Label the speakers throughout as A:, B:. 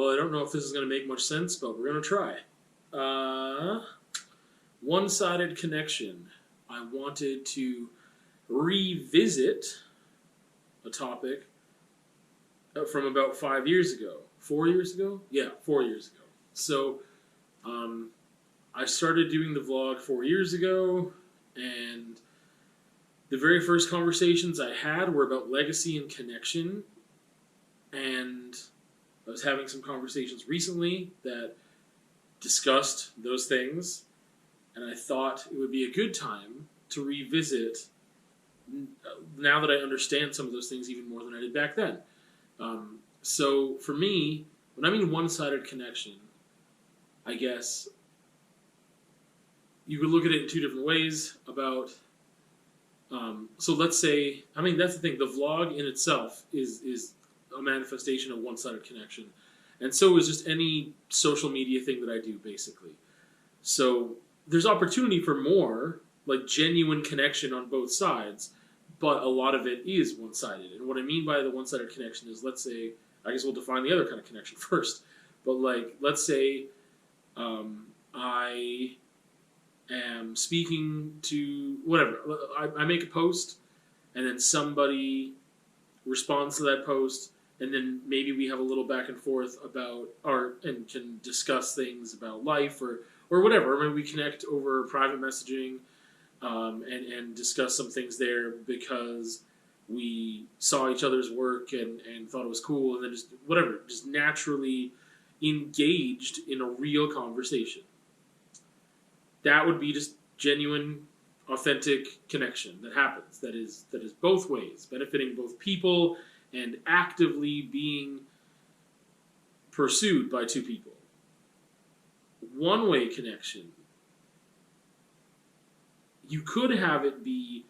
A: Well, I don't know if this is going to make much sense, but we're going to try. One-sided connection. I wanted to revisit a topic from about 5 years ago. 4 years ago? Yeah, 4 years ago. So, I started doing the vlog 4 years ago, and the very first conversations I had were about legacy and connection, and I was having some conversations recently that discussed those things, and I thought it would be a good time to revisit now that I understand some of those things even more than I did back then. So for me, when I mean one-sided connection, I guess you could look at it in two different ways about, so let's say, I mean, that's the thing, the vlog in itself is a manifestation of one-sided connection. And so is just any social media thing that I do, basically. So there's opportunity for more, like genuine connection on both sides, but a lot of it is one-sided. And what I mean by the one-sided connection is, let's say, I guess we'll define the other kind of connection first. But like, let's say I am speaking to, whatever, I make a post, and then somebody responds to that post, and then maybe we have a little back and forth about art and can discuss things about life or whatever. Maybe we connect over private messaging and discuss some things there because we saw each other's work and thought it was cool, and then just whatever, just naturally engaged in a real conversation. That would be just genuine, authentic connection that happens. That is both ways, benefiting both people and actively being pursued by two people. One-way connection, you could have it be,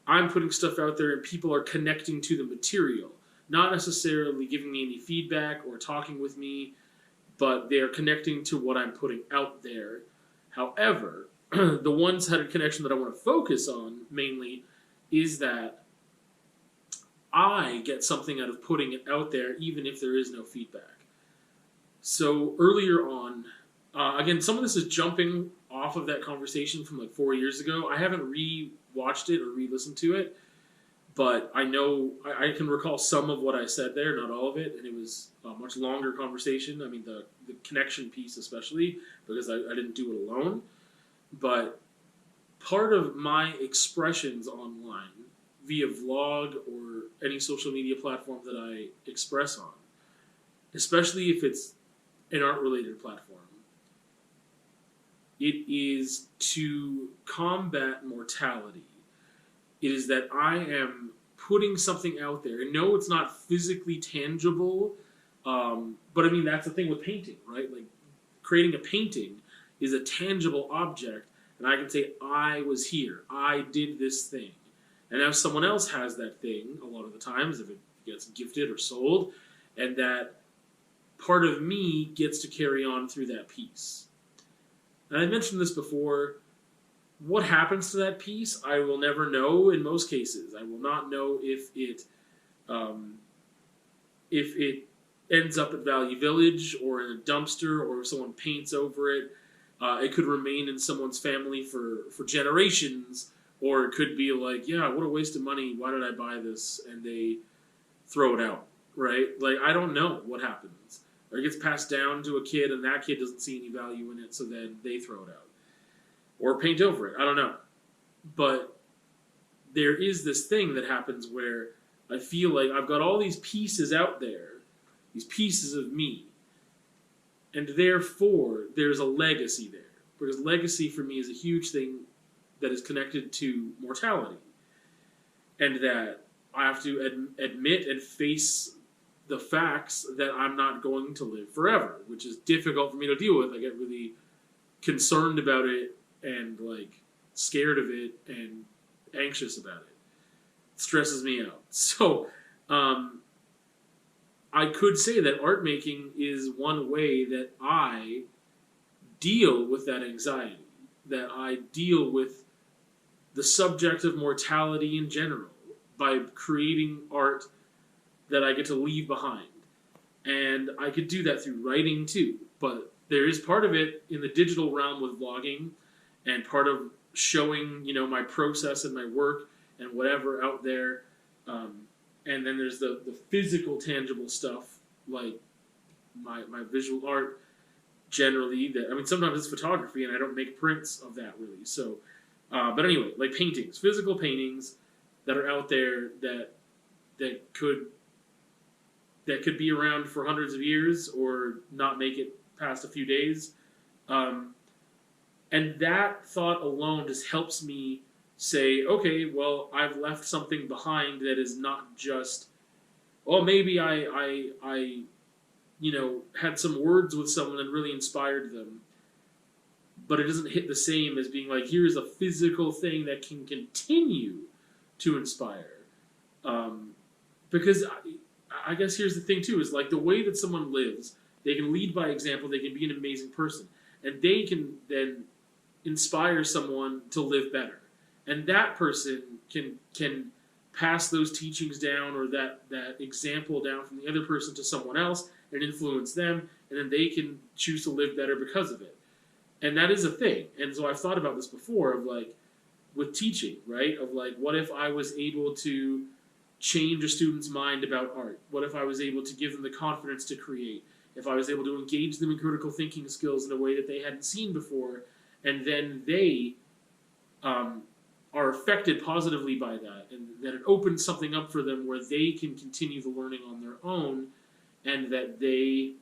A: I'm putting stuff out there and people are connecting to the material, not necessarily giving me any feedback or talking with me, but they're connecting to what I'm putting out there. However, the one-sided connection that I want to focus on mainly is that I get something out of putting it out there even if there is no feedback. So earlier on, again, some of this is jumping off of that conversation from like 4 years ago. I haven't re-watched it or re-listened to it, but I know I can recall some of what I said there, not all of it, and it was a much longer conversation. I mean, the connection piece especially, because I didn't do it alone. But part of my expressions online via vlog or any social media platform that I express on, especially if it's an art-related platform, it is to combat mortality. It is that I am putting something out there. And no, it's not physically tangible, but I mean, that's the thing with painting, right? Like, creating a painting is a tangible object, and I can say, I was here, I did this thing. And now someone else has that thing, a lot of the times, if it gets gifted or sold, and that part of me gets to carry on through that piece. And I mentioned this before, what happens to that piece, I will never know in most cases. I will not know if it ends up at Value Village or in a dumpster or if someone paints over it. It could remain in someone's family for generations, or it could be like, yeah, what a waste of money, why did I buy this? And they throw it out, right? Like, I don't know what happens. Or it gets passed down to a kid and that kid doesn't see any value in it, so then they throw it out. Or paint over it, I don't know. But there is this thing that happens where I feel like I've got all these pieces out there, these pieces of me, and therefore there's a legacy there. Because legacy for me is a huge thing that is connected to mortality. And that I have to admit and face the facts that I'm not going to live forever, which is difficult for me to deal with. I get really concerned about it and like scared of it and anxious about it. It stresses me out. So I could say that art making is one way that I deal with that anxiety, that I deal with the subject of mortality in general by creating art that I get to leave behind. And I could do that through writing too. But there is part of it in the digital realm with vlogging, and part of showing, my process and my work and whatever out there. And then there's the physical, tangible stuff, like my visual art generally. Sometimes it's photography, and I don't make prints of that really. So, but anyway, like paintings, physical paintings that are out there that could be around for hundreds of years or not make it past a few days. And that thought alone just helps me say, okay, well, I've left something behind that is not just, oh, maybe I had some words with someone and really inspired them, but it doesn't hit the same as being like, here's a physical thing that can continue to inspire. Because I guess here's the thing too, is like the way that someone lives, they can lead by example, they can be an amazing person, and they can then inspire someone to live better. And that person can pass those teachings down, or that example down from the other person to someone else and influence them, and then they can choose to live better because of it. And that is a thing. And so I've thought about this before, of like, with teaching, right? Of like, what if I was able to change a student's mind about art? What if I was able to give them the confidence to create? If I was able to engage them in critical thinking skills in a way that they hadn't seen before, and then they are affected positively by that, and that it opens something up for them where they can continue the learning on their own, and that they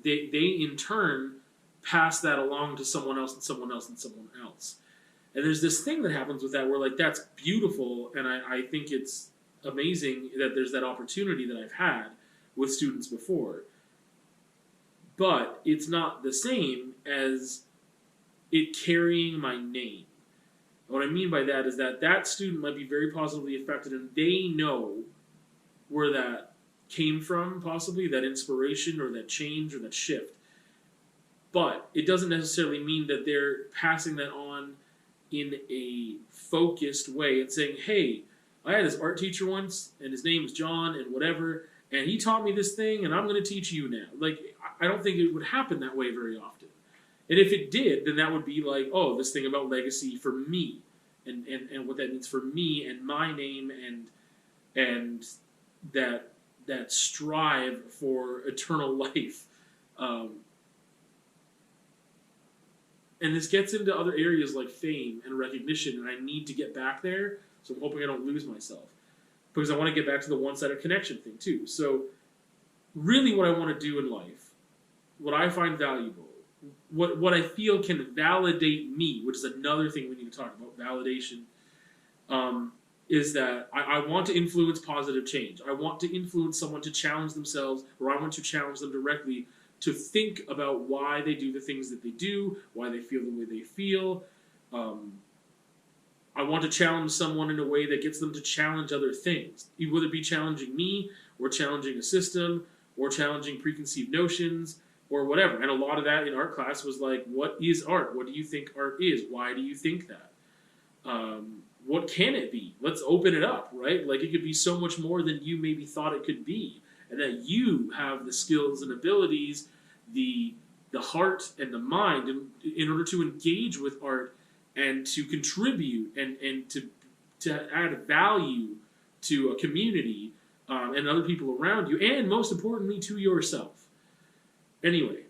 A: in turn pass that along to someone else and someone else and someone else. And there's this thing that happens with that where, like, that's beautiful, and I think it's amazing that there's that opportunity that I've had with students before. But it's not the same as it carrying my name. What I mean by that is that student might be very positively affected, and they know where that came from, possibly, that inspiration or that change or that shift. But it doesn't necessarily mean that they're passing that on in a focused way and saying, hey, I had this art teacher once, and his name is John, and whatever, and he taught me this thing, and I'm going to teach you now. Like, I don't think it would happen that way very often. And if it did, then that would be like, oh, this thing about legacy for me, and what that means for me and my name, and that strive for eternal life. And this gets into other areas like fame and recognition, and I need to get back there, so I'm hoping I don't lose myself. Because I want to get back to the one-sided connection thing too. So really what I want to do in life, what I find valuable, what I feel can validate me, which is another thing we need to talk about, validation, is that I want to influence positive change. I want to influence someone to challenge themselves, or I want to challenge them directly to think about why they do the things that they do, why they feel the way they feel. I want to challenge someone in a way that gets them to challenge other things, whether it be challenging me, or challenging a system, or challenging preconceived notions, or whatever. And a lot of that in art class was like, what is art? What do you think art is? Why do you think that? What can it be? Let's open it up, right? Like, it could be so much more than you maybe thought it could be. And that you have the skills and abilities, the heart and the mind in order to engage with art and to contribute and to add value to a community and other people around you, and most importantly, to yourself. Anyway,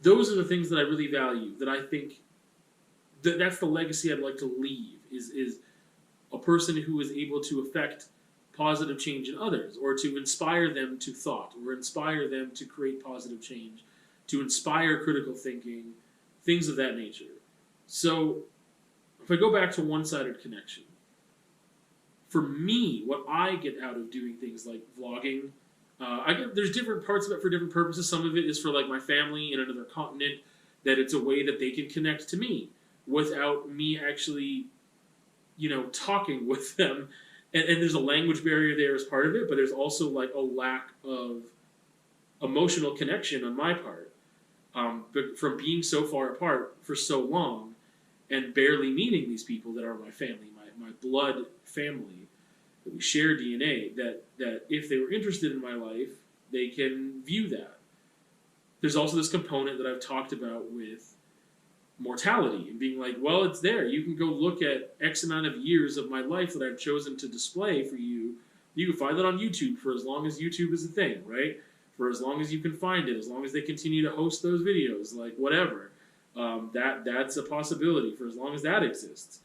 A: those are the things that I really value, that I think that's the legacy I'd like to leave, is a person who is able to affect positive change in others, or to inspire them to thought, or inspire them to create positive change, to inspire critical thinking, things of that nature. So, if I go back to one-sided connection, for me, what I get out of doing things like vlogging, there's different parts of it for different purposes. Some of it is for like my family in another continent, that it's a way that they can connect to me without me actually, talking with them. And there's a language barrier there as part of it, but there's also like a lack of emotional connection on my part, but from being so far apart for so long and barely meeting these people that are my family, my blood family. that we share DNA, that if they were interested in my life, they can view that. There's also this component that I've talked about with mortality and being like, well, it's there. You can go look at X amount of years of my life that I've chosen to display for you. You can find that on YouTube for as long as YouTube is a thing, right? For as long as you can find it, as long as they continue to host those videos, like whatever. That's a possibility for as long as that exists.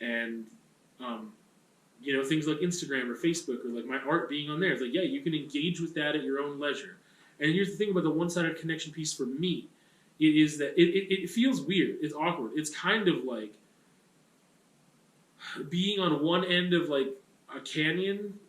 A: And things like Instagram or Facebook or like my art being on there. It's like, yeah, you can engage with that at your own leisure. And here's the thing about the one-sided connection piece for me. It is that it feels weird. It's awkward. It's kind of like being on one end of like a canyon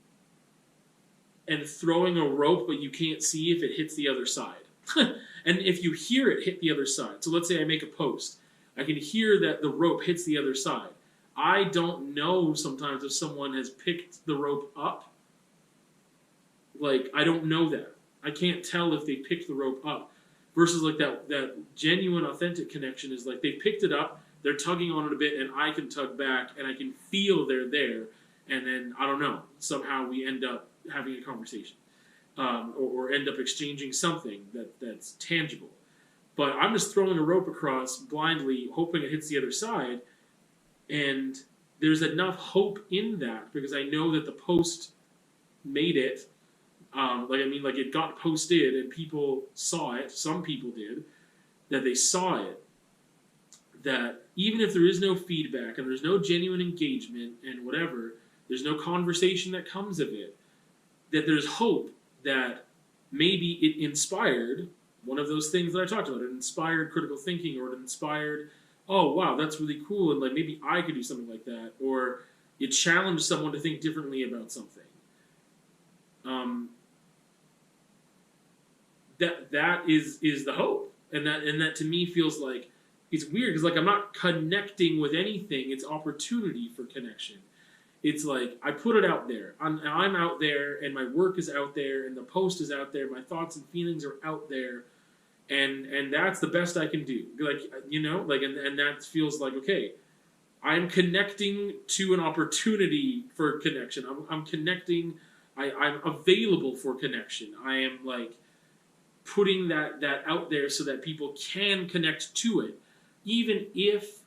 A: and throwing a rope, but you can't see if it hits the other side. And if you hear it hit the other side, so let's say I make a post, I can hear that the rope hits the other side. I don't know sometimes if someone has picked the rope up. Like, I don't know that. I can't tell if they picked the rope up. Versus like that genuine, authentic connection is like they picked it up, they're tugging on it a bit, and I can tug back, and I can feel they're there, and then, I don't know, somehow we end up having a conversation. Or end up exchanging something that's tangible. But I'm just throwing a rope across blindly, hoping it hits the other side, and there's enough hope in that because I know that the post made it. It got posted and people saw it. Some people did. That they saw it. That even if there is no feedback and there's no genuine engagement and whatever, there's no conversation that comes of it, that there's hope that maybe it inspired one of those things that I talked about. It inspired critical thinking, or it inspired, oh, wow, that's really cool, and like maybe I could do something like that, or it challenged someone to think differently about something. That is the hope, and that to me feels like it's weird because like I'm not connecting with anything. It's opportunity for connection. It's like I put it out there. I'm out there, and my work is out there, and the post is out there. My thoughts and feelings are out there, and that's the best I can do. And that feels like okay. I'm connecting to an opportunity for connection. I'm connecting. I'm available for connection. I am like putting that out there so that people can connect to it, even if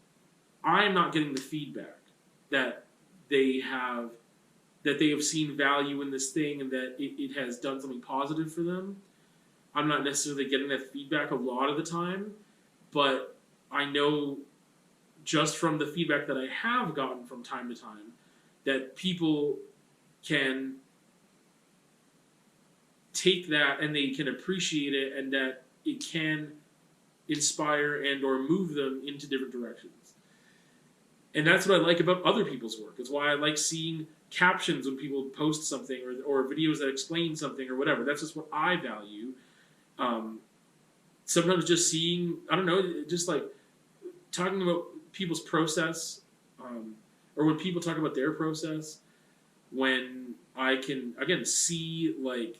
A: I'm not getting the feedback that they have seen value in this thing and that it has done something positive for them. I'm not necessarily getting that feedback a lot of the time, but I know just from the feedback that I have gotten from time to time that people can take that and they can appreciate it and that it can inspire and or move them into different directions. And that's what I like about other people's work. It's why I like seeing captions when people post something or videos that explain something or whatever. That's just what I value. Sometimes just seeing, I don't know, just like talking about people's process, or when people talk about their process, when I can, again, see like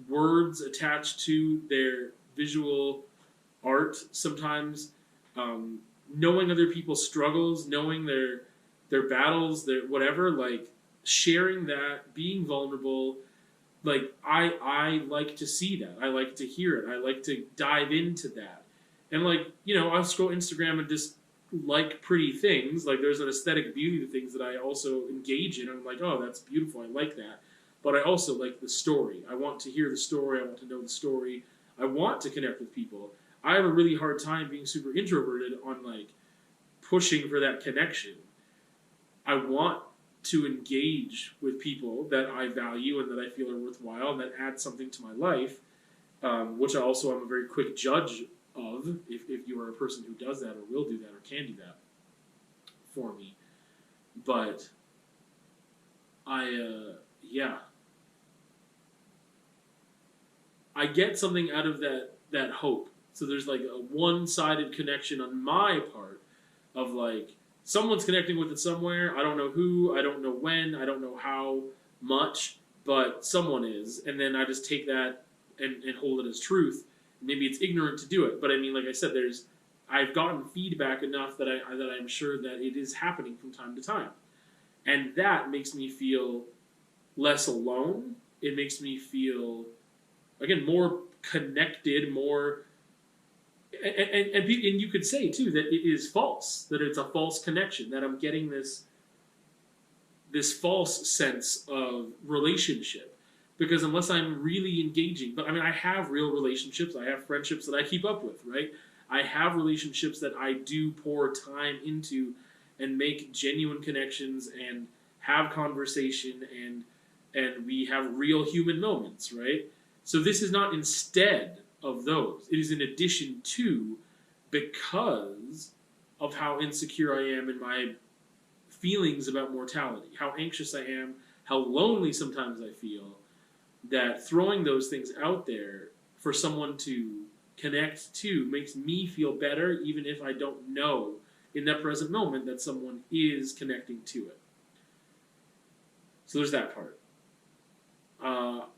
A: words attached to their visual art sometimes, knowing other people's struggles, knowing their battles, their whatever, like sharing that, being vulnerable, like I like to see that. I like to hear it. I like to dive into that. And like, I'll scroll Instagram and just like pretty things. Like there's an aesthetic beauty to things that I also engage in. I'm like, oh, that's beautiful. I like that. But I also like the story. I want to hear the story. I want to know the story. I want to connect with people. I have a really hard time being super introverted on like pushing for that connection. I want to engage with people that I value and that I feel are worthwhile and that add something to my life, which I also am a very quick judge of if you are a person who does that or will do that or can do that for me. But I get something out of that hope. So there's like a one-sided connection on my part of like someone's connecting with it somewhere. I don't know who, I don't know when, I don't know how much, but someone is. And then I just take that and hold it as truth. Maybe it's ignorant to do it, but I mean, like I said, I've gotten feedback enough that I'm sure that it is happening from time to time. And that makes me feel less alone. It makes me feel, again, more connected, more. And you could say, too, that it is false, that it's a false connection, that I'm getting this false sense of relationship. Because unless I'm really engaging, but I mean, I have real relationships, I have friendships that I keep up with, right? I have relationships that I do pour time into and make genuine connections and have conversation and we have real human moments, right? So this is not instead of those. It is in addition to, because of how insecure I am in my feelings about mortality, how anxious I am, how lonely sometimes I feel, that throwing those things out there for someone to connect to makes me feel better, even if I don't know in that present moment that someone is connecting to it. So there's that part.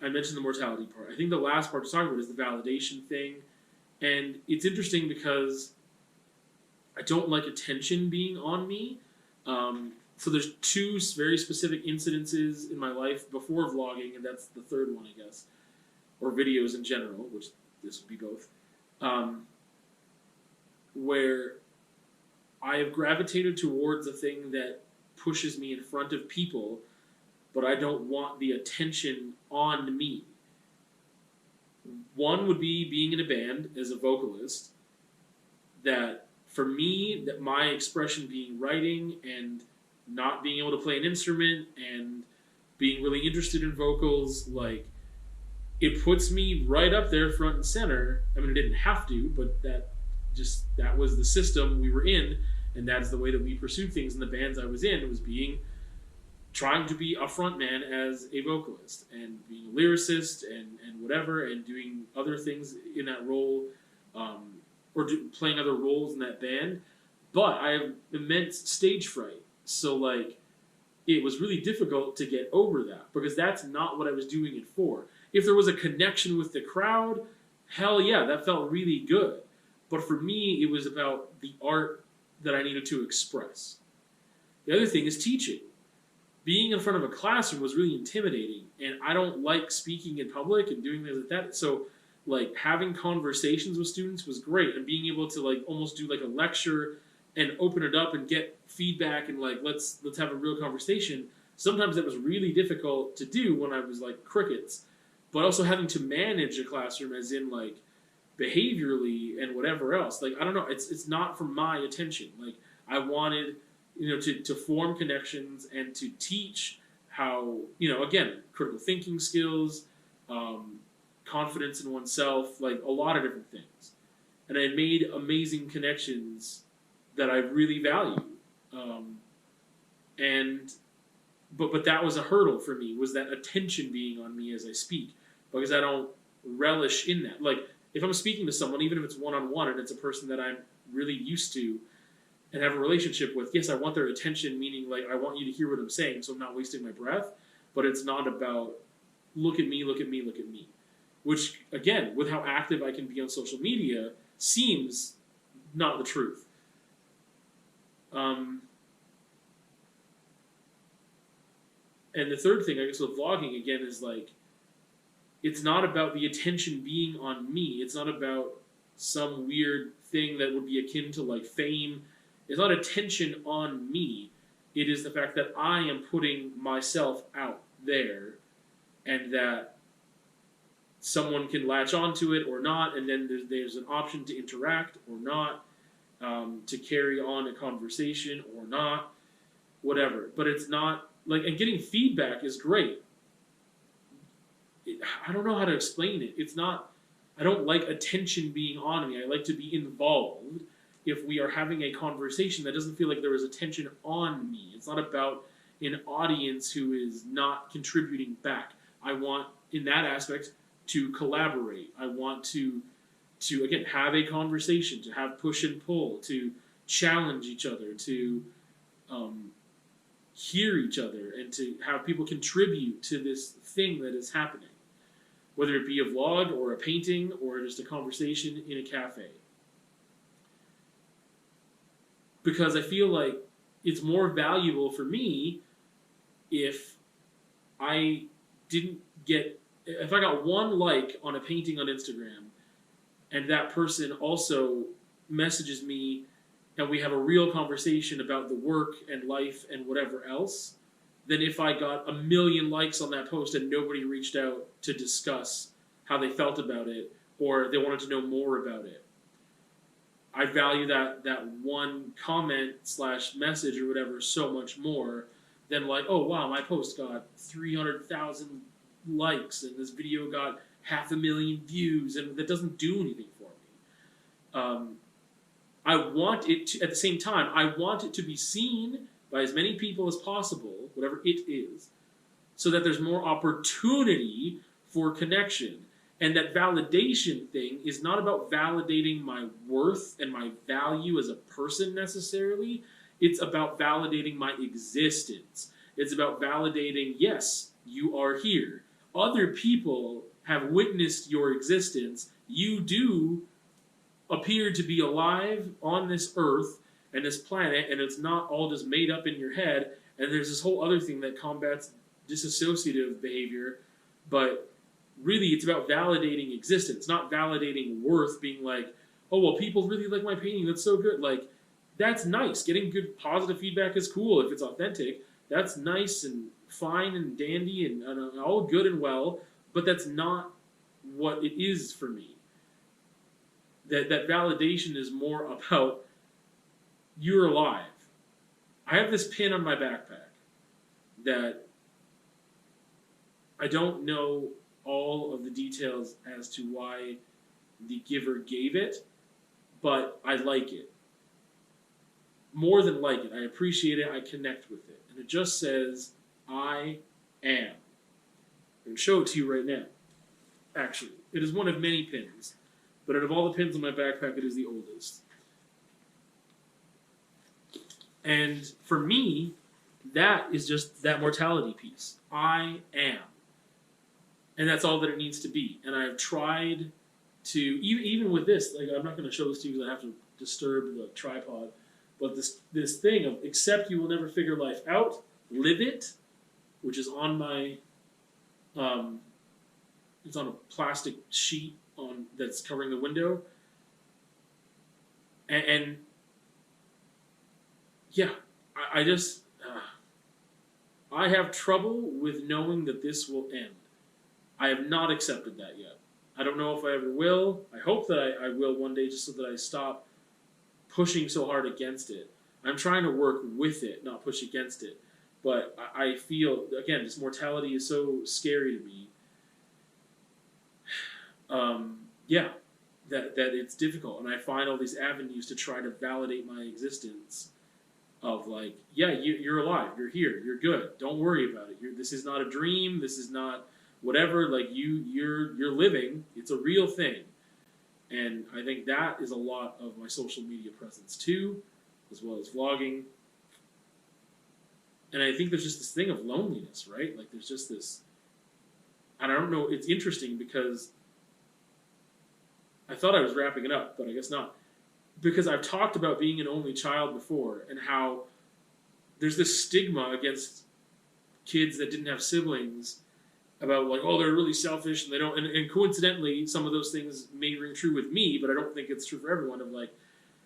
A: I mentioned the mortality part. I think the last part to talk about is the validation thing. And it's interesting because I don't like attention being on me. So there's two very specific incidences in my life before vlogging, and that's the third one, I guess, or videos in general, which this would be both, where I have gravitated towards a thing that pushes me in front of people, but I don't want the attention on me. One would be being in a band as a vocalist, that for me, that my expression being writing and not being able to play an instrument and being really interested in vocals, like, it puts me right up there front and center. I mean, it didn't have to, but that was the system we were in, and that's the way that we pursued things in the bands I was in. It was trying to be a front man as a vocalist and being a lyricist and whatever, and doing other things in that role, playing other roles in that band. But I have immense stage fright. So, like, it was really difficult to get over that because that's not what I was doing it for. If there was a connection with the crowd, hell yeah, that felt really good. But for me, it was about the art that I needed to express. The other thing is teaching. Being in front of a classroom was really intimidating, and I don't like speaking in public and doing things like that. So, like, having conversations with students was great, and being able to, like, almost do like a lecture and open it up and get feedback and, like, let's have a real conversation. Sometimes that was really difficult to do when I was like crickets, but also having to manage a classroom, as in, like, behaviorally and whatever else. Like, I don't know, it's not for my attention. Like, I wanted, to form connections and to teach how, again, critical thinking skills, confidence in oneself, like a lot of different things. And I made amazing connections that I really value. But that was a hurdle for me, was that attention being on me as I speak, because I don't relish in that. Like, if I'm speaking to someone, even if it's one-on-one and it's a person that I'm really used to and have a relationship with, yes, I want their attention, meaning, like, I want you to hear what I'm saying so I'm not wasting my breath, but it's not about look at me, look at me, look at me. Which, again, with how active I can be on social media, seems not the truth. And the third thing, I guess, with vlogging, again, is, like, it's not about the attention being on me. It's not about some weird thing that would be akin to, like, fame. It's not attention on me. It is the fact that I am putting myself out there, and that someone can latch onto it or not, and then there's an option to interact or not, to carry on a conversation or not, whatever. But it's not, like, and getting feedback is great. I don't know how to explain it. It's not, I don't like attention being on me. I like to be involved if we are having a conversation that doesn't feel like there is attention on me. It's not about an audience who is not contributing back. I want, in that aspect, to collaborate. I want to again, have a conversation, to have push and pull, to challenge each other, to hear each other, and to have people contribute to this thing that is happening. Whether it be a vlog or a painting or just a conversation in a cafe. Because I feel like it's more valuable for me if I didn't get, if I got one like on a painting on Instagram, and that person also messages me, and we have a real conversation about the work and life and whatever else, than if I got a million likes on that post and nobody reached out to discuss how they felt about it or they wanted to know more about it. I value that one comment / message or whatever so much more than like, oh wow, my post got 300,000 likes and this video got 500,000 views, and that doesn't do anything for me. I want it to, at the same time, I want it to be seen by as many people as possible, whatever it is, so that there's more opportunity for connection. And that validation thing is not about validating my worth and my value as a person necessarily. It's about validating my existence. It's about validating, yes, you are here. Other people have witnessed your existence. You do appear to be alive on this earth and this planet, and it's not all just made up in your head. And there's this whole other thing that combats dissociative behavior, but really it's about validating existence, not validating worth, being like, oh, well, people really like my painting, that's so good. Like, that's nice. Getting good positive feedback is cool if it's authentic. That's nice and fine and dandy and all good and well, but that's not what it is for me. That validation is more about you're alive. I have this pin on my backpack that I don't know all of the details as to why the giver gave it, but I like it. More than like it, I appreciate it, I connect with it. And it just says, I am. I'm going to show it to you right now. Actually, it is one of many pins, but out of all the pins on my backpack, it is the oldest. And for me, that is just that mortality piece. I am. And that's all that it needs to be. And I've tried to, even with this, like I'm not going to show this to you because I have to disturb the tripod, but this thing of accept you will never figure life out, live it, which is on my, it's on a plastic sheet that's covering the window. And yeah, I just, I have trouble with knowing that this will end. I have not accepted that yet. I don't know if I ever will. I hope that I will one day, just so that I stop pushing so hard against it. I'm trying to work with it, not push against it. But I feel, again, this mortality is so scary to me. Yeah, that it's difficult. And I find all these avenues to try to validate my existence of like, yeah, you're alive, you're here, you're good, don't worry about it. This is not a dream, this is not whatever, like you're living, it's a real thing. And I think that is a lot of my social media presence too, as well as vlogging. And I think there's just this thing of loneliness, right? Like there's just this, and I don't know, it's interesting because I thought I was wrapping it up, but I guess not. Because I've talked about being an only child before and how there's this stigma against kids that didn't have siblings about like, oh, they're really selfish and they don't, and coincidentally, some of those things may ring true with me, but I don't think it's true for everyone. Of like,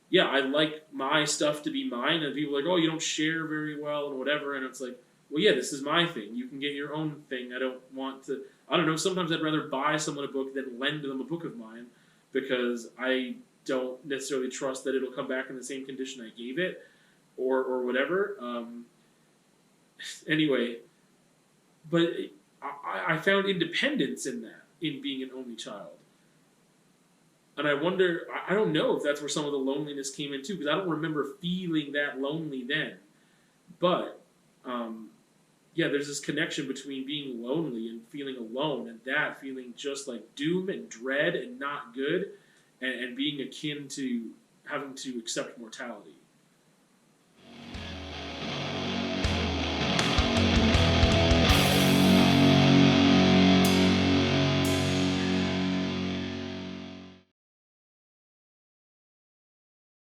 A: yeah, I like my stuff to be mine, and people are like, oh, you don't share very well and whatever, and it's like, well, yeah, this is my thing. You can get your own thing. I don't want to, I don't know, sometimes I'd rather buy someone a book than lend them a book of mine because I don't necessarily trust that it'll come back in the same condition I gave it or whatever. Anyway, but I found independence in that, in being an only child. And I wonder, I don't know if that's where some of the loneliness came in too, because I don't remember feeling that lonely then. But, yeah, there's this connection between being lonely and feeling alone, and that feeling just like doom and dread and not good, and being akin to having to accept mortality.